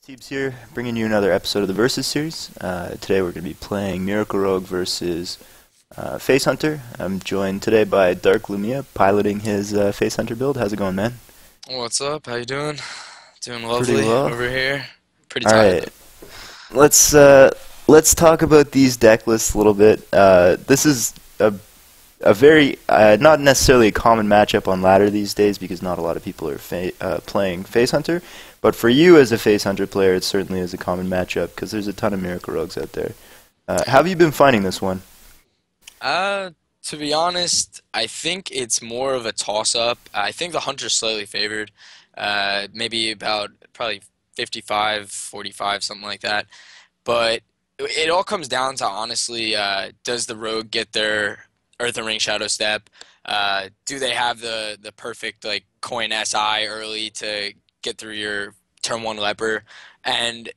Teebs here, bringing you another episode of the Versus series. Today we're going to be playing Miracle Rogue versus Face Hunter. I'm joined today by Dark Lumia, piloting his Face Hunter build. How's it going, man? What's up? How you doing? Doing Pretty lovely well. over here. Pretty All tired though. right, let's let's talk about these deck lists a little bit. This is a very not necessarily a common matchup on ladder these days because not a lot of people are playing Face Hunter. But for you as a Face Hunter player, it certainly is a common matchup because there's a ton of Miracle Rogues out there. How have you been finding this one? To be honest, I think it's more of a toss-up. I think the Hunter's slightly favored. Maybe about probably 55-45, something like that. But it all comes down to honestly, does the Rogue get their Earthen Ring Shadow Step? Do they have the perfect like coin SI early to get through your turn one leper? And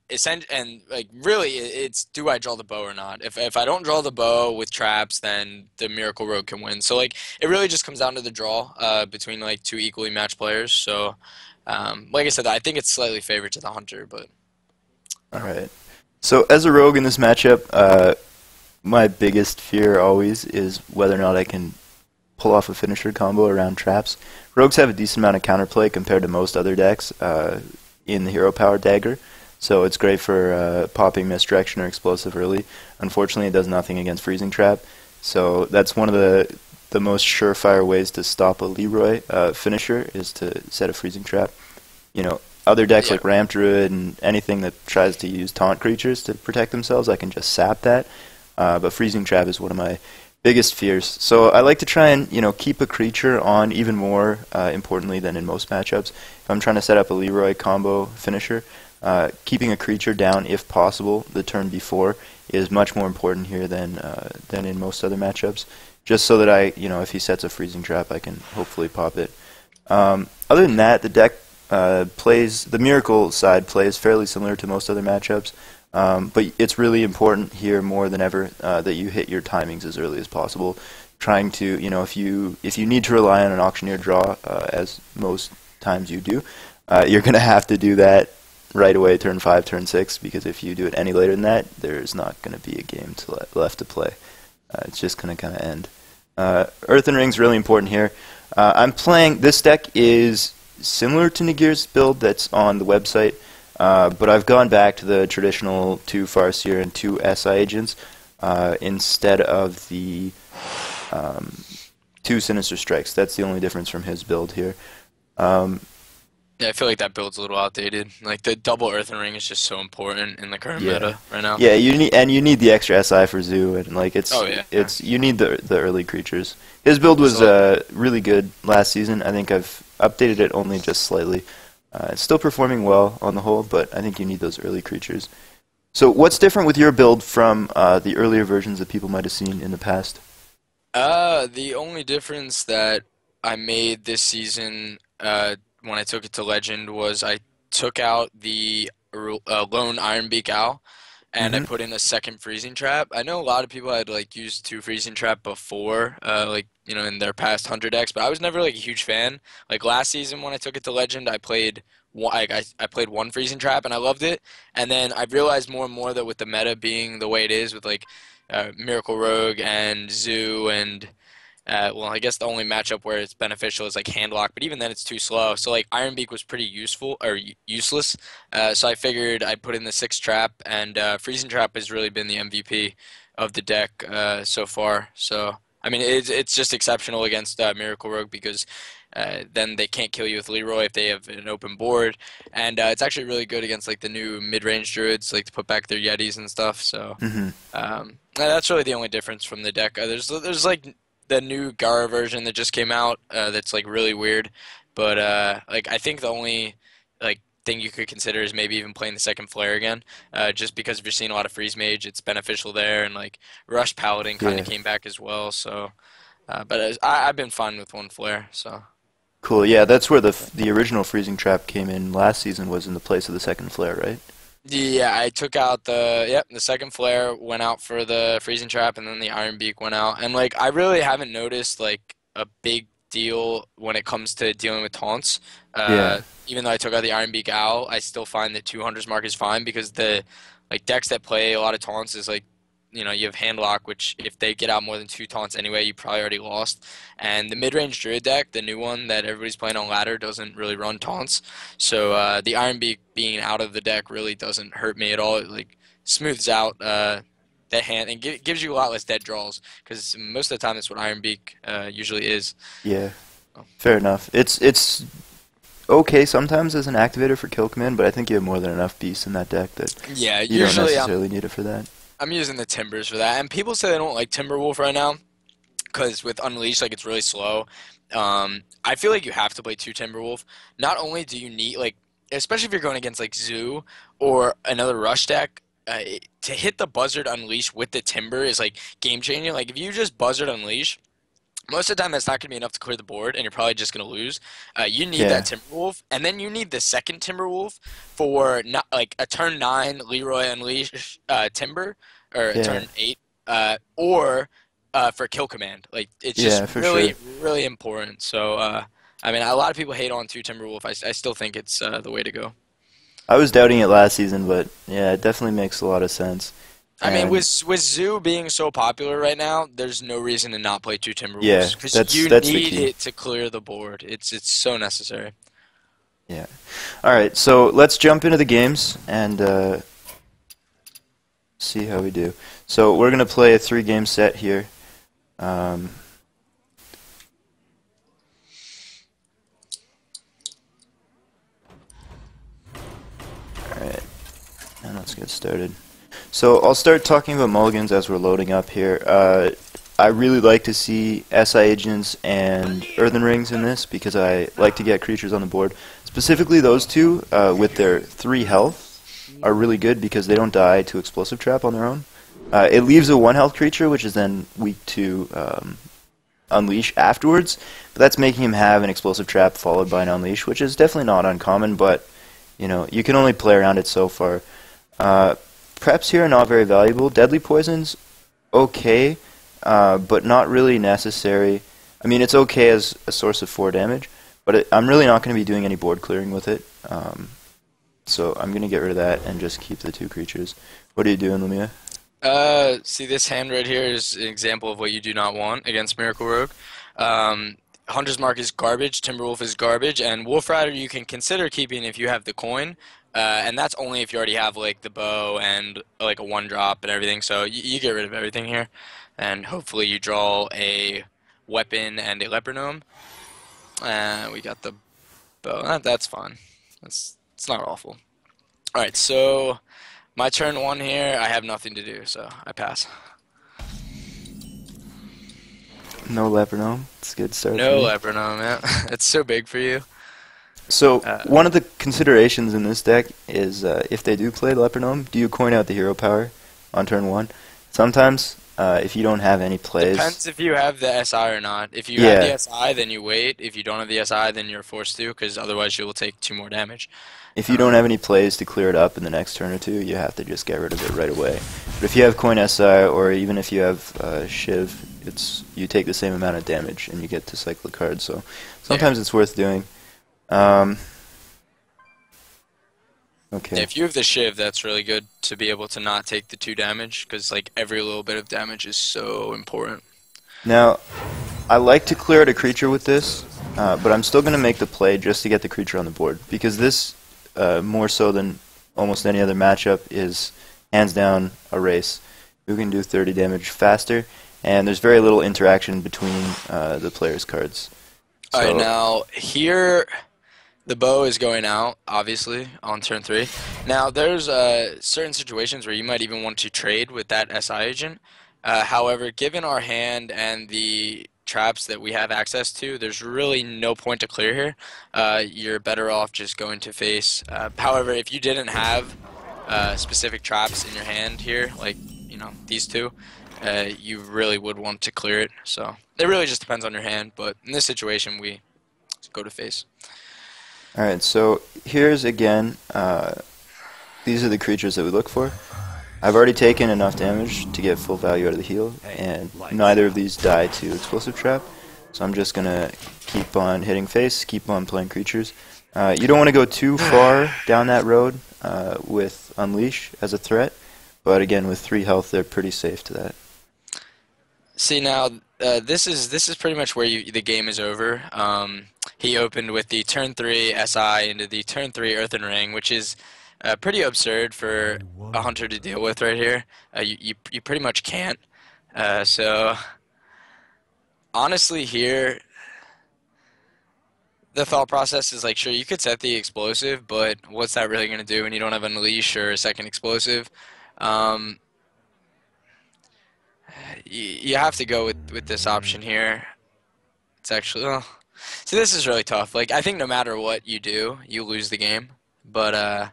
like really, it's do I draw the bow or not? If I don't draw the bow with traps, then the Miracle Rogue can win. So like it really just comes down to the draw between like two equally matched players. So like I said, I think it's slightly favored to the Hunter, but All right. So as a rogue in this matchup, my biggest fear always is whether or not I can pull off a finisher combo around traps. Rogues have a decent amount of counterplay compared to most other decks in the hero power dagger, so it's great for popping misdirection or explosive early. Unfortunately, it does nothing against freezing trap, so that's one of the most surefire ways to stop a Leroy finisher is to set a freezing trap. You know, other decks yeah. like Ramp Druid and anything that tries to use taunt creatures to protect themselves, I can just sap that. But freezing trap is one of my biggest fears. So I like to try and keep a creature on even more importantly than in most matchups. If I'm trying to set up a Leroy combo finisher, keeping a creature down if possible the turn before is much more important here than in most other matchups. Just so that if he sets a freezing trap, I can hopefully pop it. Other than that, the deck the Miracle side plays fairly similar to most other matchups. But it's really important here more than ever that you hit your timings as early as possible. Trying to, if you need to rely on an auctioneer draw, as most times you do, you're going to have to do that right away, turn 5, turn 6, because if you do it any later than that, there's not going to be a game left to play. It's just going to kind of end. Earthen Ring's really important here. I'm playing, this deck is similar to Nagir's build that's on the website. But I've gone back to the traditional 2 Farseer and 2 SI agents instead of the 2 Sinister Strikes. That's the only difference from his build here. Um, Yeah, I feel like that build's a little outdated. Like the double Earthen Ring is just so important in the current yeah, meta right now. yeah. You need the extra SI for Zoo, and like Oh yeah. you need the early creatures. His build was So really good last season. I think I've updated it only just slightly. It's still performing well on the whole, but I think you need those early creatures. So what's different with your build from the earlier versions that people might have seen in the past? the only difference that I made this season when I took it to Legend was I took out the lone Ironbeak Owl and I Hmm. put in a second freezing trap. I know a lot of people had like used two freezing trap before, like in their past hunter decks, but I was never like a huge fan. Like last season when I took it to Legend, I played I played one freezing trap and I loved it. And then I realized more and more that with the meta being the way it is, with like Miracle Rogue and Zoo and well, I guess the only matchup where it's beneficial is like Handlock, but even then it's too slow. So like Ironbeak was pretty useful or useless. So I figured I'd put in the six trap, and Freezing Trap has really been the MVP of the deck so far. So I mean, it's just exceptional against Miracle Rogue because then they can't kill you with Leroy if they have an open board, and it's actually really good against like the new mid-range druids, like to put back their Yetis and stuff. So Hmm. that's really the only difference from the deck. There's like the new Gara version that just came out that's like really weird, but like I think the only like thing you could consider is maybe even playing the second flare again, just because if you're seeing a lot of freeze mage, it's beneficial there, and like Rush Paladin kind of Yeah. came back as well. So, but I've been fine with one flare. So Cool. Yeah, that's where the original freezing trap came in last season was in the place of the second flare, right? yeah, I took out the second flare went out for the freezing trap, and then the Iron Beak went out, and like I really haven't noticed like a big deal when it comes to dealing with taunts. Yeah. Even though I took out the Iron Beak Owl, I still find the 200s mark is fine because the like decks that play a lot of taunts is like you have Handlock, which if they get out more than 2 taunts anyway, you probably already lost. And the mid-range Druid deck, the new one that everybody's playing on ladder, doesn't really run taunts. So the Iron Beak being out of the deck really doesn't hurt me at all. It like smooths out that hand and gives you a lot less dead draws because most of the time that's what Iron Beak usually is. Yeah. Fair enough. It's okay sometimes as an activator for kill command, but I think you have more than enough beasts in that deck that Yeah, you don't usually necessarily need it for that. I'm using the Timbers for that. And people say they don't like Timberwolf right now because with Unleashed, like it's really slow. I feel like you have to play 2 Timberwolf. Not only do you need like, especially if you're going against like Zoo or another Rush deck, to hit the Buzzard Unleash with the Timber is like game changing. Like if you just Buzzard Unleash, most of the time that's not going to be enough to clear the board, and you're probably just going to lose. You need that Timberwolf, and then you need the second Timberwolf for not like a turn 9 Leroy Unleash Timber or a turn 8, or for kill command. Like it's just really really important. So I mean, a lot of people hate on 2 Timberwolf. I still think it's the way to go. I was doubting it last season, but yeah, it definitely makes a lot of sense. I mean, with Zoo being so popular right now, there's no reason to not play 2 Timberwolves. Yeah, because you need it to clear the board. It's so necessary. Yeah. All right, so let's jump into the games and see how we do. So we're gonna play a 3-game set here. All right, and let's get started. So I'll start talking about mulligans as we're loading up here. I really like to see SI agents and earthen rings in this because I like to get creatures on the board. Specifically those two with their 3 health are really good because they don't die to explosive trap on their own. It leaves a 1 health creature which is then weak to unleash afterwards, but that's making him have an explosive trap followed by an unleash, which is definitely not uncommon, but you can only play around it so far. Preps here are not very valuable. Deadly Poison's okay, but not really necessary. I mean, it's okay as a source of 4 damage, but I'm really not going to be doing any board clearing with it. So I'm going to get rid of that and just keep the 2 creatures. What are you doing, Lamia? See this hand right here is an example of what you do not want against Miracle Rogue. Hunter's Mark is garbage, Timberwolf is garbage, and Wolf Rider you can consider keeping if you have the coin. And that's only if you already have like the bow and like a 1-drop and everything. So you get rid of everything here, and hopefully you draw a weapon and a leopard gnome. We got the bow. That's fine. It's not awful. All right, so my turn 1 here. I have nothing to do, so I pass. No leopard gnome. It's a good start. No leopard gnome, man. It's so big for you. So one of the considerations in this deck is if they do play Leopard Gnome, do you coin out the hero power on turn 1? Sometimes, if you don't have any plays... Depends if you have the SI or not. If you have the SI, then you wait. If you don't have the SI, then you're forced to, because otherwise you will take 2 more damage. If you don't have any plays to clear it up in the next turn or 2, you have to just get rid of it right away. But if you have coin SI, or even if you have Shiv, you take the same amount of damage, and you get to cycle the card, so sometimes it's worth doing. Okay. If you have the Shiv, that's really good to be able to not take the 2 damage, because like every little bit of damage is so important. Now, I like to clear out a creature with this, but I'm still going to make the play just to get the creature on the board, because this, more so than almost any other matchup, is hands down a race. Who can do 30 damage faster, and there's very little interaction between the player's cards. So, alright, now here the bow is going out, obviously, on turn 3. Now there's certain situations where you might even want to trade with that SI agent. However, given our hand and the traps that we have access to, there's really no point to clear here. You're better off just going to face. However, if you didn't have specific traps in your hand here, like these 2, you really would want to clear it. So it really just depends on your hand, but in this situation we go to face. Alright, so here's again, these are the creatures that we look for. I've already taken enough damage to get full value out of the heal, and neither of these die to explosive trap. So I'm just going to keep on hitting face, keep on playing creatures. You don't want to go too far down that road with Unleash as a threat, but again, with 3 health, they're pretty safe to that. See now, this is pretty much where the game is over. He opened with the turn 3 SI into the turn 3 Earthen Ring, which is pretty absurd for a hunter to deal with right here. You pretty much can't. So honestly, here the thought process is like, sure, you could set the explosive, but what's that really going to do when you don't have Unleash or a second explosive? You have to go with this option here. It's actually, well, see, this is really tough. Like, I think no matter what you do, you lose the game. But,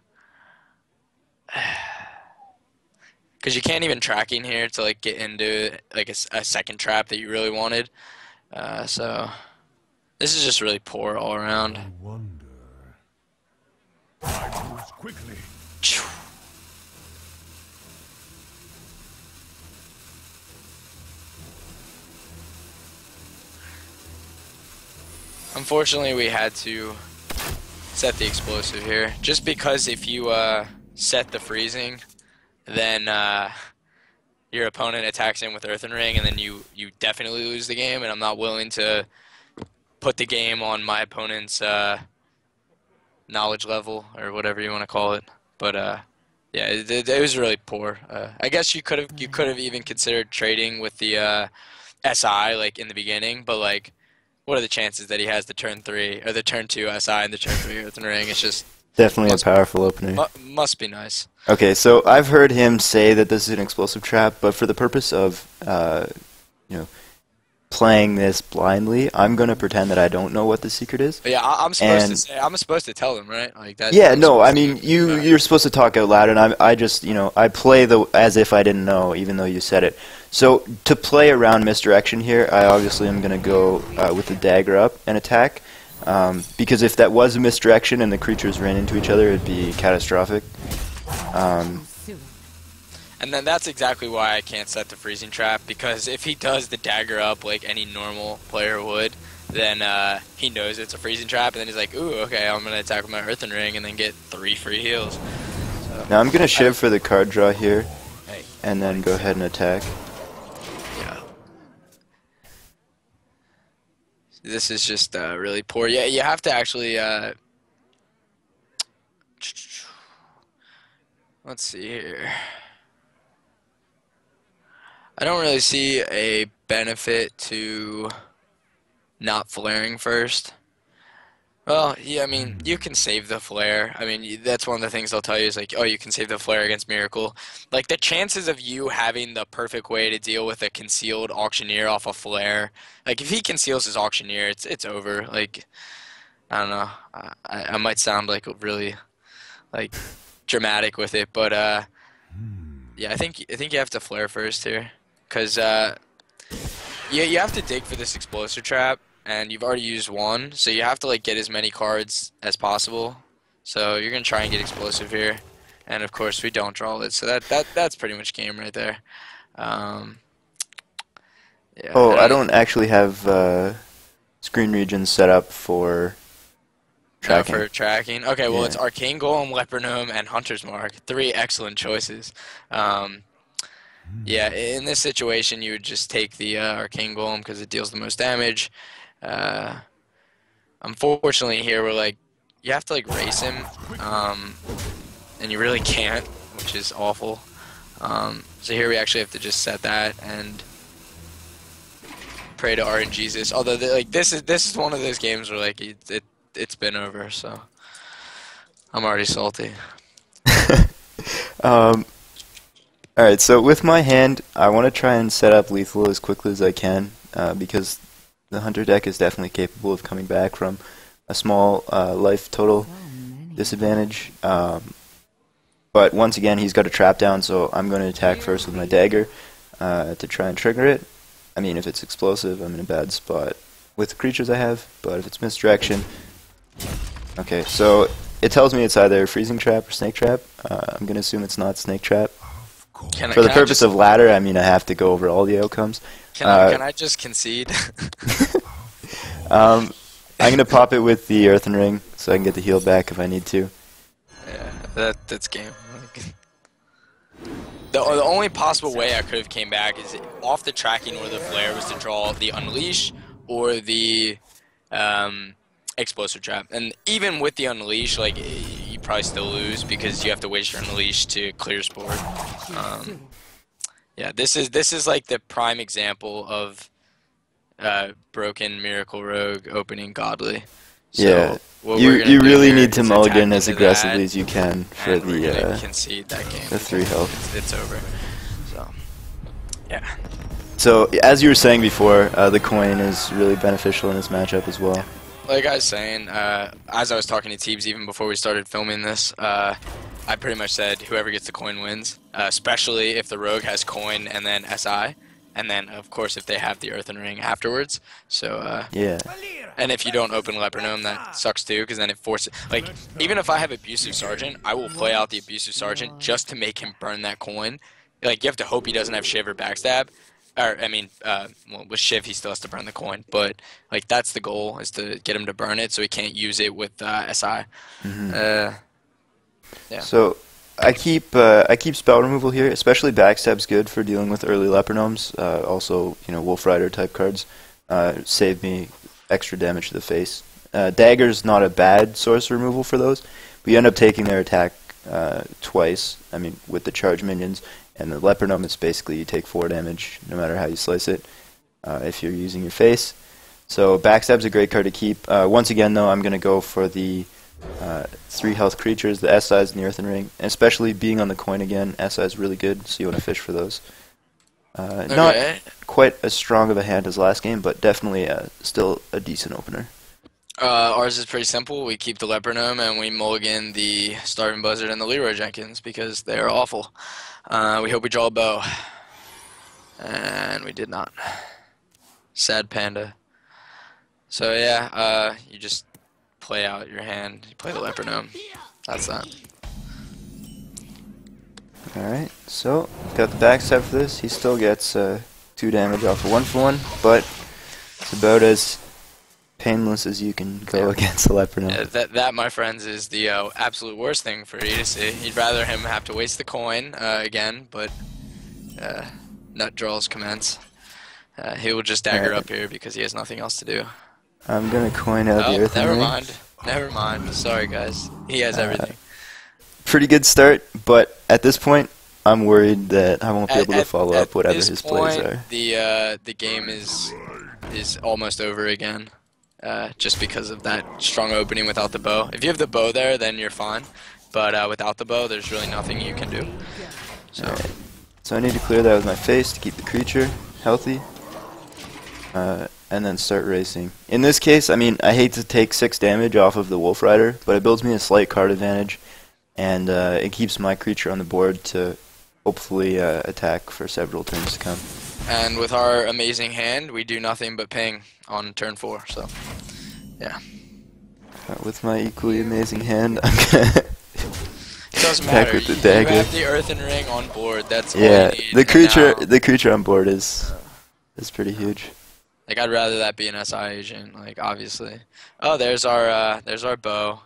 because you can't even tracking here to, like, get into, like, a second trap that you really wanted. So, this is just really poor all around. I wonder. I move quickly. Unfortunately, we had to set the explosive here, just because if you set the freezing, then your opponent attacks in with Earthen Ring, and then you definitely lose the game, and I'm not willing to put the game on my opponent's knowledge level, or whatever you want to call it. But yeah, it was really poor. I guess you could have even considered trading with the SI like in the beginning, but like, what are the chances that he has the turn 3 or the turn 2 SI and the turn 3 Earthen Ring? It's just Definitely a powerful opener. Must be nice. Okay, so I've heard him say that this is an explosive trap, but for the purpose of, playing this blindly, I'm going to pretend that I don't know what the secret is. But yeah, I'm supposed to tell them, right? Like that. Yeah, no, I mean, you're supposed to talk out loud, and I just, I play as if I didn't know, even though you said it. So to play around misdirection here, I obviously am going to go with the dagger up and attack, because if that was a misdirection and the creatures ran into each other, it'd be catastrophic. And then that's exactly why I can't set the freezing trap, because if he does the dagger up like any normal player would, then he knows it's a freezing trap, and then he's like, ooh, okay, I'm going to attack with my Earthen Ring and then get 3 free heals. So, now I'm going to shiv for the card draw here, and then go ahead and attack. Yeah. This is just really poor. Yeah, you have to actually... let's see here. I don't really see a benefit to not flaring first. Well, yeah, I mean, you can save the flare. I mean, that's one of the things they'll tell you is like, oh, you can save the flare against Miracle. Like, the chances of you having the perfect way to deal with a concealed Auctioneer off a flare, like, if he conceals his Auctioneer, it's over. Like, I don't know. I might sound like really, like, dramatic with it, but yeah, I think you have to flare first here. Because you have to dig for this explosive trap, and you've already used one, so you have to like get as many cards as possible. So you're gonna try and get explosive here, and of course we don't draw it. So that's pretty much game right there. Yeah, oh, I don't actually have screen regions set up for tracking. For tracking. Okay, well, Yeah. it's Arcane Golem, Leper Gnome, and Hunter's Mark. 3 excellent choices. Yeah, in this situation, you would just take the Arcane Golem because it deals the most damage. Unfortunately, here we're like, you have to like race him, and you really can't, which is awful. So here we actually have to just set that and pray to RNGesus. Although this is one of those games where like it's been over, so I'm already salty. Alright, so with my hand, I want to try and set up lethal as quickly as I can, because the Hunter deck is definitely capable of coming back from a small life total disadvantage. But once again, he's got a trap down, so I'm going to attack first with my dagger to try and trigger it. I mean, if it's explosive, I'm in a bad spot with the creatures I have, but if it's misdirection... Okay, so it tells me it's either freezing trap or snake trap. I'm going to assume it's not snake trap. For the purpose of ladder, I mean, I have to go over all the outcomes. Can I just concede? I'm gonna pop it with the Earthen Ring so I can get the heal back if I need to. Yeah, that's game. The only possible way I could have came back is off the tracking where the flare was to draw the Unleash or the Explosive Trap. And even with the Unleash, like, you probably still lose because you have to waste your Unleash to clear Sport. Yeah, this is like the prime example of broken Miracle Rogue opening Godly. So Yeah, you really need to mulligan as aggressively as you can for the concede that game. the 3 health. It's over. So yeah. So as you were saying before, the coin is really beneficial in this matchup as well. Like I was saying, as I was talking to Teebs even before we started filming this, I pretty much said whoever gets the coin wins, especially if the Rogue has coin and then SI, and then of course if they have the Earthen Ring afterwards. So Yeah. and if you don't open Lepronome, that sucks too, because then it forces, like, even if I have Abusive Sergeant, I will play out the Abusive Sergeant just to make him burn that coin. Like, you have to hope he doesn't have Shiv or Backstab. Or, I mean, well, with Shiv, he still has to burn the coin. But, like, that's the goal, is to get him to burn it so he can't use it with SI. Yeah. So I keep spell removal here, especially Backstab's good for dealing with early Lepronomes. Also, you know, Wolf Rider type cards save me extra damage to the face. Dagger's not a bad source removal for those, but you end up taking their attack twice. I mean, with the charge minions, and the Lepronome, it's basically you take 4 damage no matter how you slice it if you're using your face. So Backstab's a great card to keep. Once again, though, I'm going to go for the 3 health creatures, the SIs and the Earthen Ring, and especially being on the coin again. SI is really good, so you want to fish for those. Not quite as strong of a hand as last game, but definitely still a decent opener. Ours is pretty simple. We keep the Lepronome and we mulligan the Starving Buzzard and the Leroy Jenkins because they are awful. We hope we draw a bow. And we did not. Sad panda. So yeah, you just play out your hand. You play the Lepronome. That's that. Alright, so got the backstab for this. He still gets 2 damage off of 1-for-1, but it's about as painless as you can go against a Lepronome. That, my friends, is the absolute worst thing for you to see. You'd rather him have to waste the coin again, but nut draws commence. He will just dagger up here because he has nothing else to do. I'm gonna coin out the Earthen Ring. Never mind. Sorry, guys. He has everything. Pretty good start, but at this point, I'm worried that I won't be able to follow up whatever his plays are. The game is almost over again, just because of that strong opening without the bow. If you have the bow there, then you're fine, but without the bow, there's really nothing you can do. So, right. So I need to clear that with my face to keep the creature healthy, and then start racing. In this case, I mean, I hate to take 6 damage off of the Wolf Rider, but it builds me a slight card advantage. And it keeps my creature on the board to hopefully attack for several turns to come. And with our amazing hand, we do nothing but ping on turn 4, so yeah. With my equally amazing hand, I'm gonna doesn't matter. with the dagger. You have the Earthen Ring on board. That's all yeah. you need. The creature on board is pretty huge. Like, I'd rather that be an SI agent, like, obviously. Oh, there's our bow.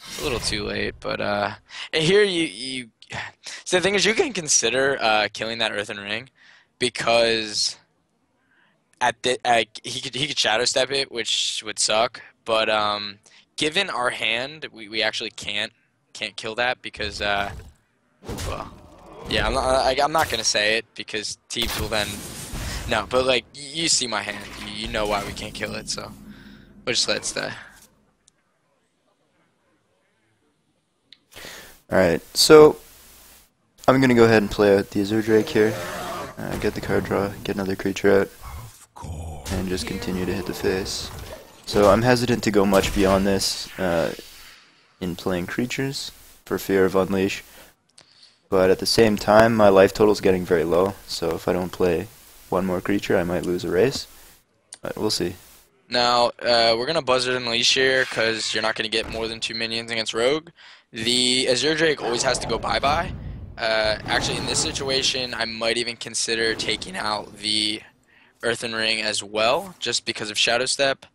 It's a little too late, but here you so the thing is, you can consider killing that Earthen Ring because he could Shadow Step it, which would suck. But given our hand, we actually can't kill that because well, yeah, I'm not gonna say it because Teebs will then no, but like you see my hand, you know why we can't kill it, so we'll just let it stay. Alright, so I'm going to go ahead and play out the Azure Drake here. Get the card draw, get another creature out, and just continue to hit the face. So I'm hesitant to go much beyond this in playing creatures for fear of Unleash. But at the same time, my life total is getting very low, so if I don't play one more creature, I might lose a race. But we'll see. Now, we're going to Buzzard Unleash here because you're not going to get more than 2 minions against Rogue. The Azure Drake always has to go bye-bye. Actually, in this situation, I might even consider taking out the Earthen Ring as well, just because of Shadow Step.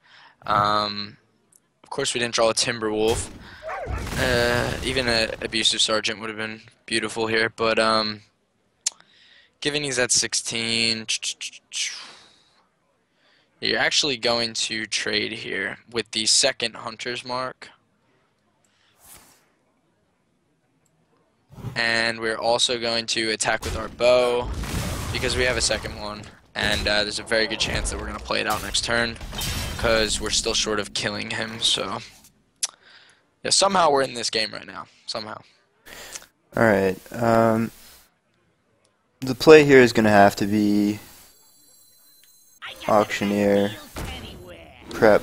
Of course, we didn't draw a Timberwolf. Even an Abusive Sergeant would have been beautiful here, but given he's at 16, you're actually going to trade here with the second Hunter's Mark. And we're also going to attack with our bow because we have a second one. And there's a very good chance that we're going to play it out next turn because we're still short of killing him. So, yeah, somehow we're in this game right now. Somehow. Alright. The play here is going to have to be Auctioneer, prep,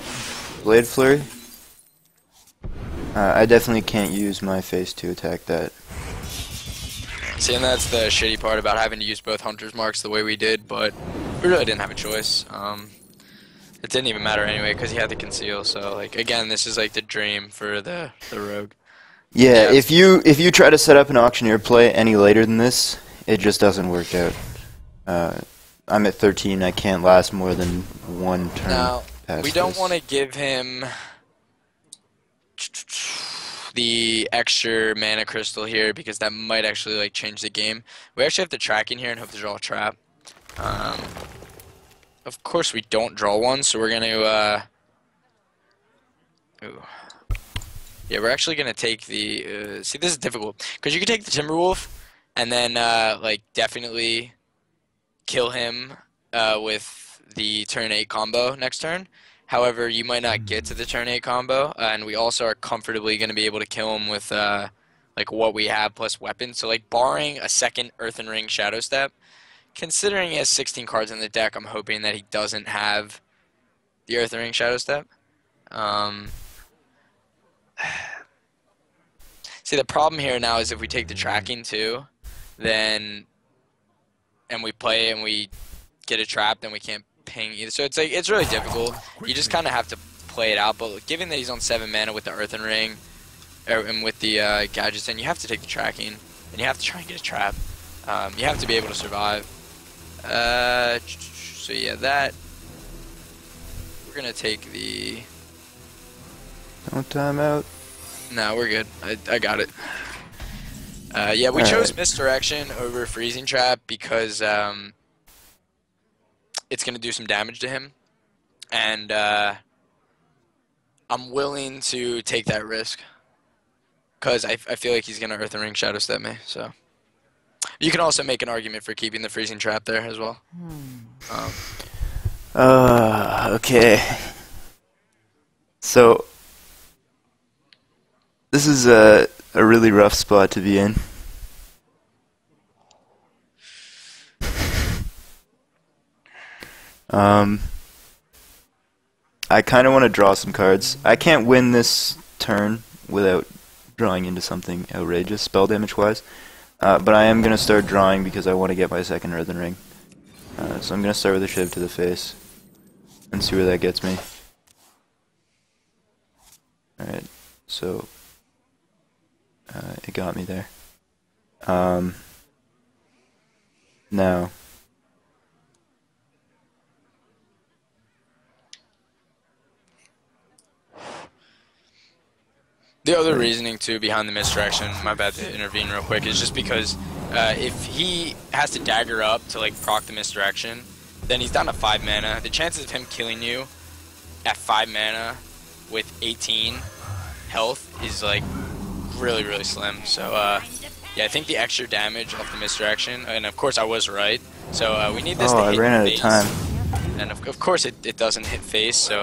Blade Flurry. I definitely can't use my face to attack that. See, and that's the shitty part about having to use both Hunter's Marks the way we did, but we really didn't have a choice. It didn't even matter anyway because he had to conceal. So, like, again, this is like the dream for the rogue. Yeah, if you try to set up an Auctioneer play any later than this, it just doesn't work out. I'm at 13. I can't last more than one turn. Now, past we don't this. want to give him the extra mana crystal here because that might actually like change the game. We actually have to track in here and hope to draw a trap. Of course we don't draw one, so we're gonna yeah, we're actually gonna take the see, this is difficult because you can take the Timberwolf and then like definitely kill him with the turn 8 combo next turn. However, you might not get to the turn 8 combo, and we also are comfortably going to be able to kill him with like what we have plus weapons. So like barring a second Earthen Ring Shadow Step, considering he has 16 cards in the deck, I'm hoping that he doesn't have the Earthen Ring Shadow Step. See, the problem here now is if we take the tracking too, then and we play and we get a trap, then we can't ping either. So it's like it's really difficult. You just kind of have to play it out. But given that he's on 7 mana with the Earthen Ring and with the Gadgetzan, you have to take the tracking and you have to try and get a trap. You have to be able to survive. So yeah, that we're gonna take the. No timeout. No, we're good. I got it. Yeah, we chose Misdirection over Freezing Trap because it's going to do some damage to him. And I'm willing to take that risk because I feel like he's going to Earthen Ring Shadow Step me. So you can also make an argument for keeping the Freezing Trap there as well. Okay. So this is a really rough spot to be in. I kind of want to draw some cards. I can't win this turn without drawing into something outrageous, spell damage-wise. But I am going to start drawing because I want to get my second Earthen Ring. So I'm going to start with a Shiv to the face and see where that gets me. Alright, so it got me there. Now, the other reasoning too behind the Misdirection, my bad to intervene real quick, is just because if he has to dagger up to like proc the Misdirection, then he's down to 5 mana. The chances of him killing you at 5 mana with 18 health is like really, really slim. So yeah, I think the extra damage off the Misdirection, and of course I was right. So we need this to hit I ran out face. of time. And of course it doesn't hit face. So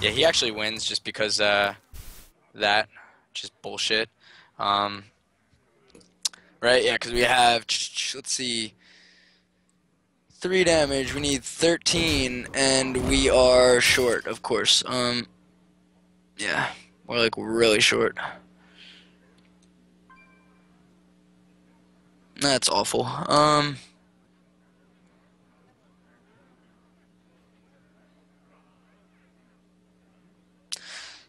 yeah, he actually wins just because that, which is bullshit. Right? Yeah, because we have, let's see, 3 damage. We need 13, and we are short, of course. Yeah, we're like really short. That's awful.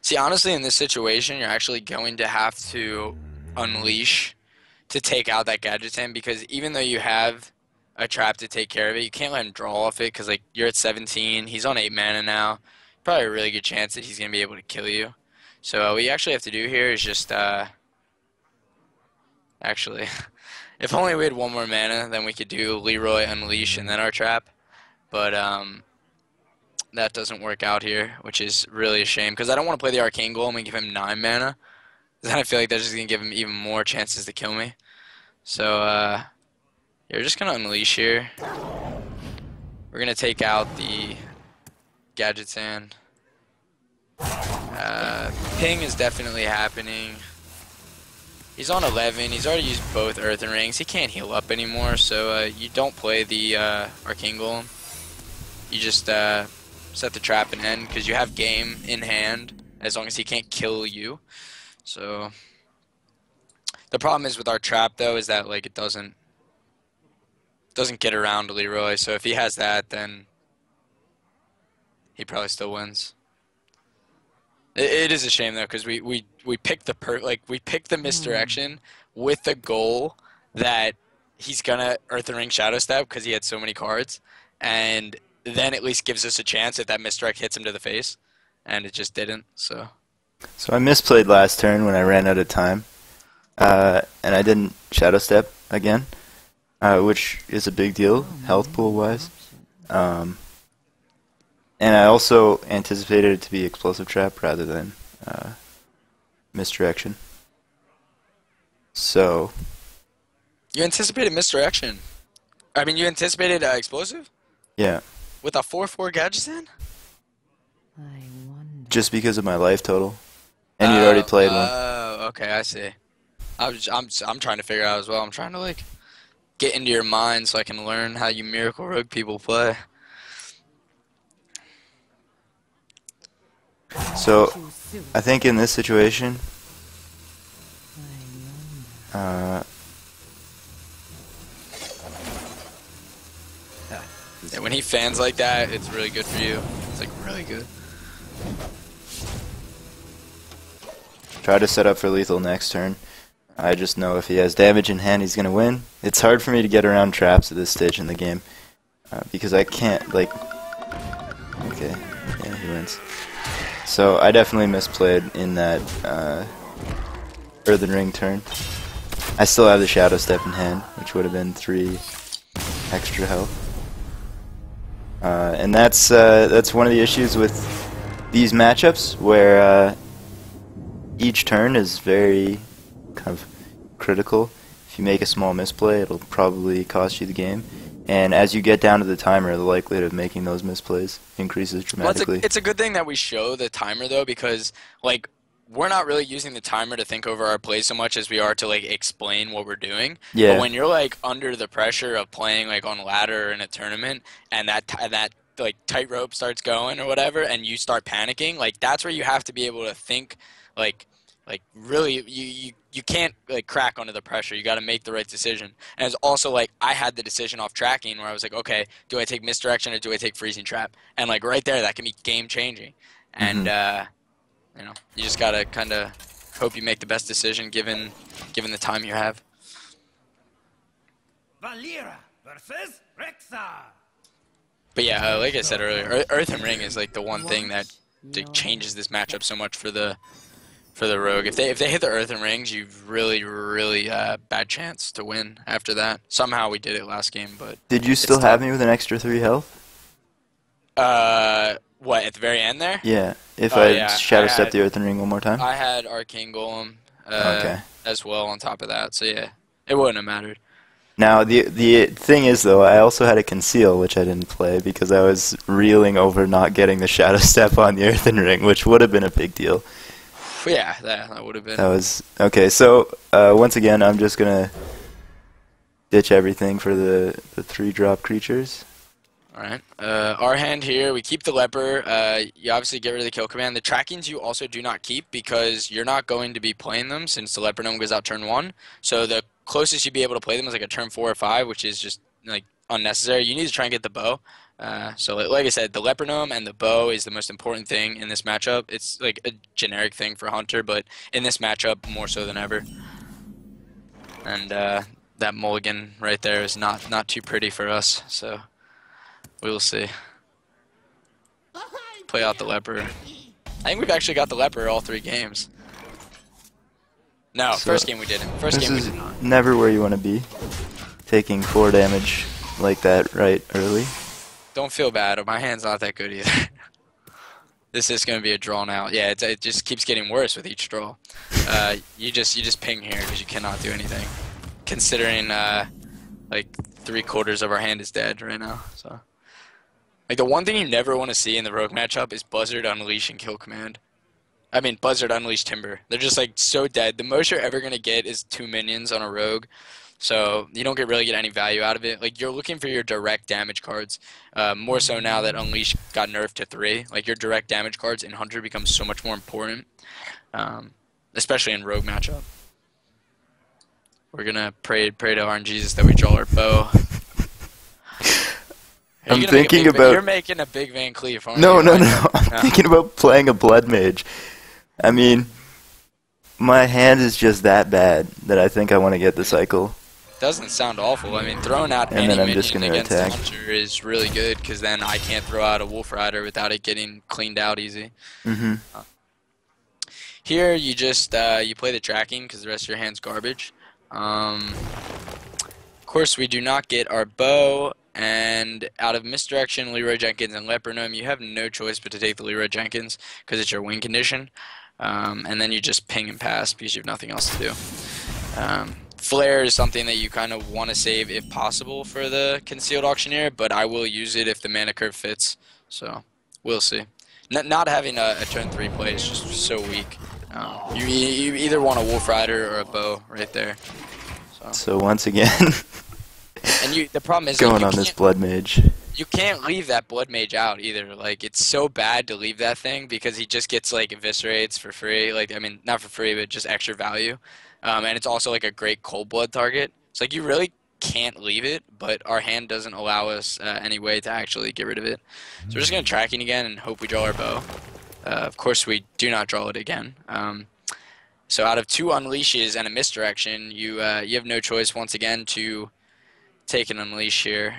See, honestly, in this situation, you're actually going to have to unleash to take out that Gadgetzan because even though you have a trap to take care of it. You can't let him draw off it because like you're at 17. He's on 8 mana now. Probably a really good chance that he's gonna be able to kill you. So what you actually have to do here is just actually, if only we had one more mana, then we could do Leroy Unleash and then our trap. But that doesn't work out here, which is really a shame because I don't want to play the Arcane Golem and give him 9 mana. Then I feel like that's just gonna give him even more chances to kill me. So you're just gonna Unleash here. We're gonna take out the Gadget Sand. Ping is definitely happening. He's on 11. He's already used both Earthen Rings. He can't heal up anymore, so you don't play the Arcane Golem. You just set the trap and end because you have game in hand as long as he can't kill you. So the problem is with our trap though is that like it doesn't get around to Leroy. So if he has that, then he probably still wins. It is a shame though because we picked the misdirection with the goal that he's gonna Earthen Ring Shadow Step because he had so many cards, and then at least gives us a chance if that misdirect hits him to the face, and it just didn't. So So I misplayed last turn when I ran out of time, and I didn't Shadow Step again, which is a big deal, health pool wise. And I also anticipated it to be Explosive Trap rather than Misdirection. So you anticipated misdirection. I mean, you anticipated explosive yeah, with a 4/4 Gadget Sand? just because of my life total, and you'd already played one. Oh, okay, I see. I'm trying to figure out as well. I'm trying to like get into your mind so I can learn how you Miracle Rogue people play. So I think in this situation, Yeah, when he fans like that, it's really good for you. It's like really good. try to set up for lethal next turn. I just know if he has damage in hand, he's going to win. It's hard for me to get around traps at this stage in the game, because I can't, like... Okay, yeah, he wins. So I definitely misplayed in that Earthen Ring turn. I still have the Shadow Step in hand, which would have been 3 extra health. And that's one of the issues with these matchups, where each turn is very kind of critical. If you make a small misplay, it'll probably cost you the game. And as you get down to the timer, the likelihood of making those misplays increases dramatically. Well, it's a good thing that we show the timer though, because like we're not really using the timer to think over our plays so much as we are to like explain what we're doing. Yeah. But when you're like under the pressure of playing like on ladder in a tournament, and that like tightrope starts going or whatever, and you start panicking, like that's where you have to be able to think like really you can't like crack under the pressure. You got to make the right decision. And it's also like I had the decision off tracking where I was like, okay, do I take misdirection or do I take freezing trap? And like right there, that can be game changing. And you know, you just gotta kind of hope you make the best decision given the time you have. Valeera versus Rexa. But yeah, like I said earlier, Earthen Ring is like the one thing that changes this matchup so much for the Rogue. If they hit the Earthen Rings, you've really bad chance to win after that. Somehow we did it last game, but Did you still have me with an extra 3 health? What, at the very end there? Yeah, if Oh, I yeah, Shadow I Step had- the Earthen Ring one more time? I had Arcane Golem Okay. as well on top of that, so yeah, it wouldn't have mattered. Now, the thing is, though, I also had a Conceal, which I didn't play because I was reeling over not getting the Shadow Step on the Earthen Ring, which would have been a big deal. Yeah, that would have been. That was... Okay, so, once again, I'm just gonna ditch everything for the 3-drop creatures. Alright, our hand here, we keep the Leper. You obviously get rid of the kill command. The trackings you also do not keep because you're not going to be playing them since the Leper Gnome goes out turn 1. So the closest you'd be able to play them is like a turn 4 or 5, which is just like unnecessary. You need to try and get the bow. So like I said, the Leper Gnome and the bow is the most important thing in this matchup. It's like a generic thing for Hunter, but in this matchup more so than ever. And that mulligan right there is not too pretty for us. So we will see. Play out the leper. I think we've actually got the leper all 3 games. No, So, first game we didn't. First This game we is did not. never where you want to be. Taking 4 damage like that right early. Don't feel bad. My hand's not that good either. This is going to be a drawn out. Yeah, it just keeps getting worse with each draw. You just ping here because you cannot do anything. Considering like 3/4 of our hand is dead right now. So like the one thing you never want to see in the rogue matchup is Buzzard Unleash and Kill Command. I mean Buzzard Unleash Timber. They're just like so dead. The most you're ever gonna get is 2 minions on a rogue. So you don't really get any value out of it. Like you're looking for your direct damage cards. More so now that Unleash got nerfed to 3. Like your direct damage cards in Hunter become so much more important. Especially in rogue matchup. We're gonna pray to RNGesus that we draw our bow. I'm thinking about... You're making a big Van Cleef, aren't No, you? no, no. I'm thinking about playing a Blood Mage. I mean, my hand is just that bad that I think I want to get the cycle. Doesn't sound awful. I mean, throwing out And any then I'm minion just gonna against attack. Hunter is really good because then I can't throw out a Wolf Rider without it getting cleaned out easy. Mm-hmm. Here, you just you play the tracking because the rest of your hand's garbage. Of course, we do not get our bow, and out of Misdirection, Leroy Jenkins, and Leper Gnome, you have no choice but to take the Leroy Jenkins because it's your win condition. And then you just ping and pass because you have nothing else to do. Flare is something that you kind of want to save if possible for the Concealed Auctioneer, but I will use it if the mana curve fits. So we'll see. Not having a turn 3 play is just so weak. You either want a Wolf Rider or a bow right there. So once again, And the problem is going like, on this Blood Mage. you can't leave that Blood Mage out either. Like it's so bad to leave that thing because he just gets like eviscerates for free. Like I mean, not for free, but just extra value. And it's also like a great cold blood target. It's like you really can't leave it, but our hand doesn't allow us any way to actually get rid of it. So we're just gonna tracking again and hope we draw our bow. Of course, we do not draw it again. So out of 2 unleashes and a misdirection, you have no choice once again to take an unleash here.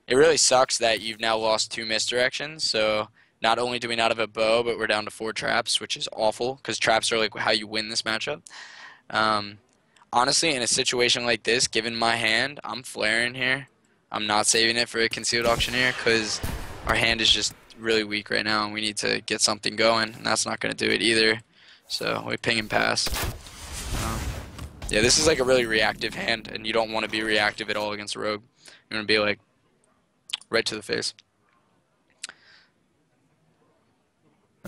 It really sucks that you've now lost 2 misdirections. So not only do we not have a bow, but we're down to 4 traps, which is awful because traps are like how you win this matchup. Honestly, in a situation like this, given my hand, I'm flaring here. I'm not saving it for a Concealed Auctioneer because our hand is just really weak right now and we need to get something going, and that's not going to do it either. So we ping and pass. Yeah, this is like a really reactive hand, and you don't want to be reactive at all against a rogue. You want to be like right to the face.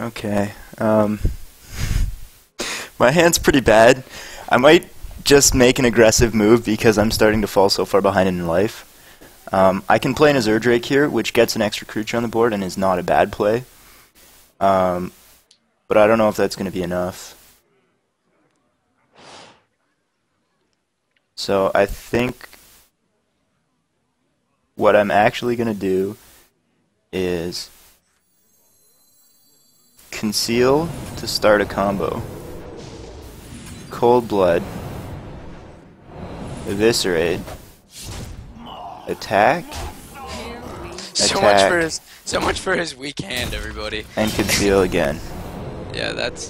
Okay. My hand's pretty bad. I might just make an aggressive move because I'm starting to fall so far behind in life. I can play an Azure Drake here, which gets an extra creature on the board and is not a bad play. But I don't know if that's going to be enough. So I think what I'm actually going to do is conceal to start a combo. Cold Blood. Eviscerate. Attack. So Attack. much for his weak hand, everybody. And conceal again. Yeah, that's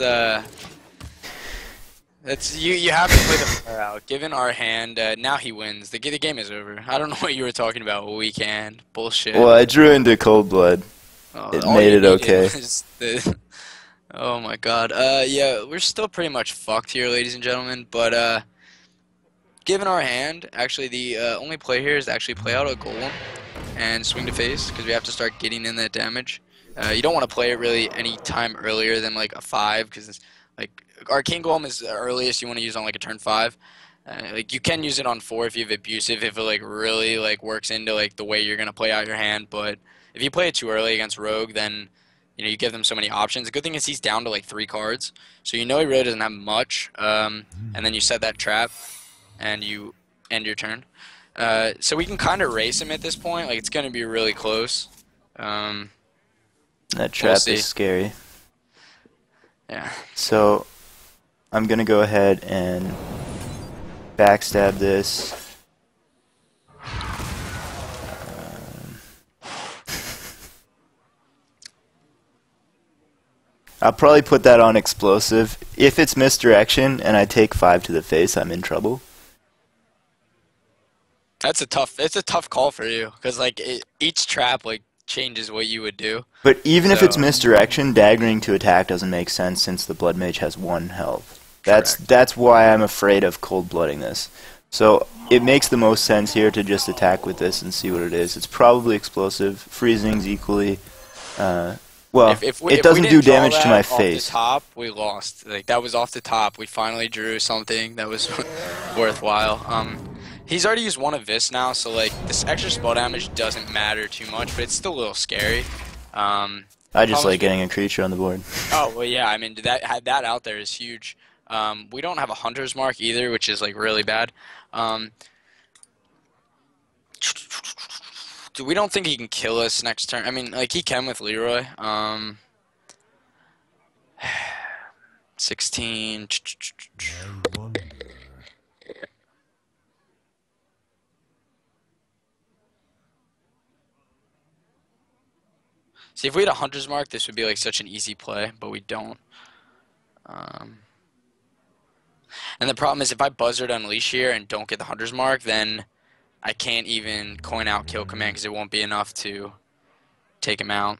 you have to play the flare out. Given our hand, now he wins. The game is over. I don't know what you were talking about. Weak hand, bullshit. Well, I drew into Cold Blood. It All made you it needed okay. was oh my god. Yeah, we're still pretty much fucked here, ladies and gentlemen. But given our hand, actually the only play here is to actually play out a Golem and swing to face because we have to start getting in that damage. You don't want to play it really any time earlier than like a 5 because like Arcane Golem is the earliest you want to use on like a turn 5. Like you can use it on 4 if you have Abusive, if it like really like works into like the way you're gonna play out your hand. But if you play it too early against Rogue, then you know you give them so many options. The good thing is he's down to like 3 cards, so you know he really doesn't have much. And then you set that trap, and you end your turn. So we can kind of race him at this point. Like it's gonna be really close. That trap see. is scary. Yeah. So I'm going to go ahead and backstab this. I'll probably put that on explosive. If it's misdirection and I take 5 to the face, I'm in trouble. It's a tough call for you because like each trap like changes what you would do. But even if it's So- misdirection, daggering to attack doesn't make sense since the Blood Mage has 1 health. Correct. That's why I'm afraid of cold blooding this. So it makes the most sense here to just attack with this and see what it is. It's probably explosive. Freezing's equally. Well, If it doesn't didn't do draw damage to that my off face. the top, we lost. Like that was off the top. We finally drew something that was worthwhile. He's already used 1 of this now, so like this extra spell damage doesn't matter too much, but it's still a little scary. I just Problem like is- getting a creature on the board. Oh well, yeah. I mean, that out there is huge. We don't have a hunter's mark either, which is like really bad. We don't think he can kill us next turn. I mean, like he can with Leroy. 16. See, if we had a hunter's mark, this would be like such an easy play, but we don't. And the problem is, if I buzzard unleash here and don't get the hunter's mark, then I can't even coin out kill command because it won't be enough to take him out.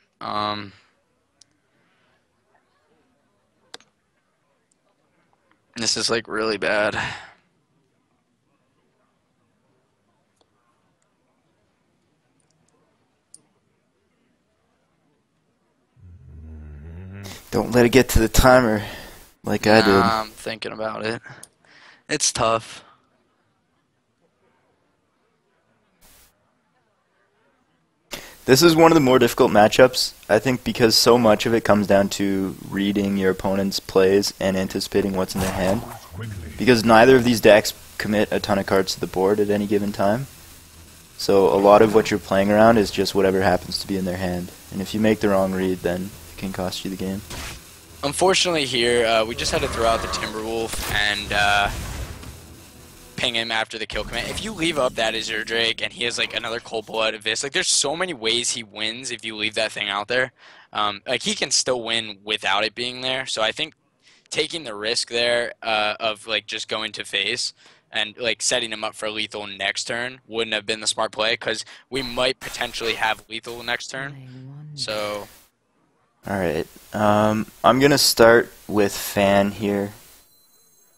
This is like really bad. Don't let it get to the timer like I did. I'm thinking about it. It's tough. This is one of the more difficult matchups, I think, because so much of it comes down to reading your opponent's plays and anticipating what's in their hand. Because neither of these decks commit a ton of cards to the board at any given time. So a lot of what you're playing around is just whatever happens to be in their hand. And if you make the wrong read, then it can cost you the game. Unfortunately here, we just had to throw out the Timberwolf and ping him after the kill command. If you leave up that Azure Drake and he has like another Cold Blood of this, like there's so many ways he wins if you leave that thing out there. Like he can still win without it being there. So I think taking the risk there of like just going to face and like setting him up for lethal next turn wouldn't have been the smart play because we might potentially have lethal next turn. So Alright, I'm going to start with Fan here.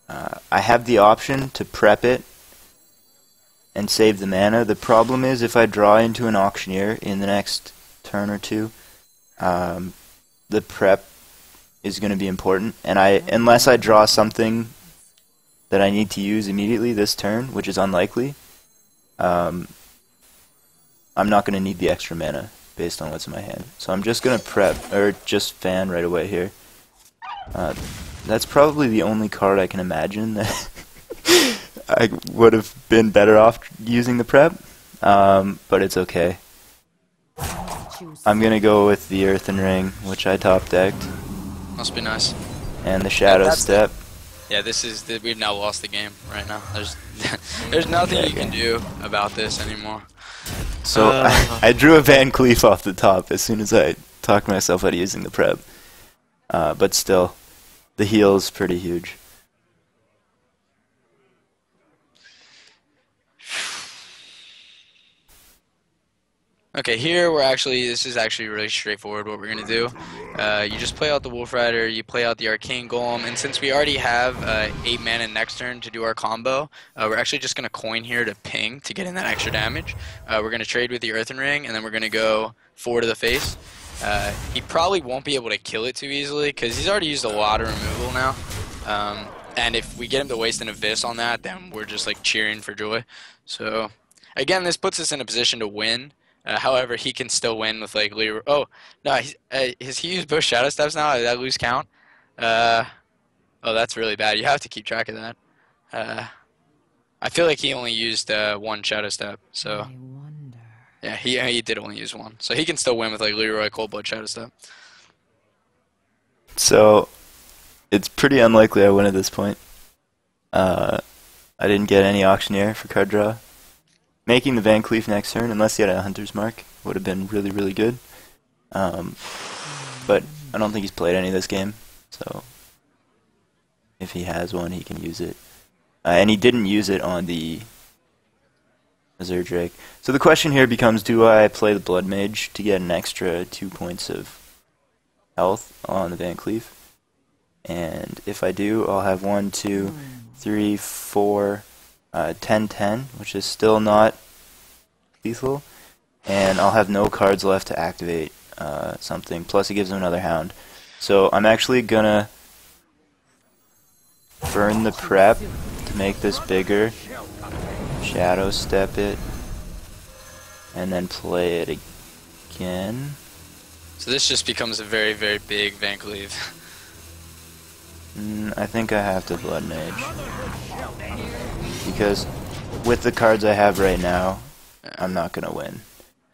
I have the option to prep it and save the mana. The problem is if I draw into an Auctioneer in the next turn or two, the prep is going to be important. And unless I draw something that I need to use immediately this turn, which is unlikely, I'm not going to need the extra mana based on what's in my hand. So I'm just going to prep, or just Fan right away here. That's probably the only card I can imagine that I would have been better off using the prep, but it's okay. I'm going to go with the Earthen Ring, which I top decked, must be nice. and the Shadow that's Step. Yeah, we've now lost the game right now. There's nothing you can do about this anymore. So I drew a Van Cleef off the top as soon as I talked myself out of using the prep. But still, the heal is pretty huge. Okay, here this is actually really straightforward what we're going to do. You just play out the Wolf Rider, you play out the Arcane Golem, and since we already have 8 mana next turn to do our combo, we're actually just going to coin here to ping to get in that extra damage. We're going to trade with the Earthen Ring, and then we're going to go 4 to the face. He probably won't be able to kill it too easily, because he's already used a lot of removal now. And if we get him to waste an Abyss on that, then we're just like cheering for joy. So, again, this puts us in a position to win. However, he can still win with like Leroy. Oh no, has he used both Shadow Steps now? Did that lose count? Oh, that's really bad. You have to keep track of that. I feel like he only used 1 Shadow Step. So yeah, he did only use 1. So he can still win with like Leroy Coldblood Shadow Step. So it's pretty unlikely I win at this point. I didn't get any Auctioneer for card draw. Making the Van Cleef next turn, unless he had a Hunter's Mark, would have been really, really good. But I don't think he's played any this game, so if he has one, he can use it. And he didn't use it on the Azure Drake. So the question here becomes, do I play the Blood Mage to get an extra 2 points of health on the Van Cleef? And if I do, I'll have 1, 2, 3, 4, 10, 10, which is still not lethal. And I'll have no cards left to activate something. Plus, it gives him another Hound. So I'm actually gonna burn the prep to make this bigger. Shadow step it, and then play it again. So this just becomes a very, very big Van Cleef. I think I have to Blood Mage. Because with the cards I have right now, I'm not going to win.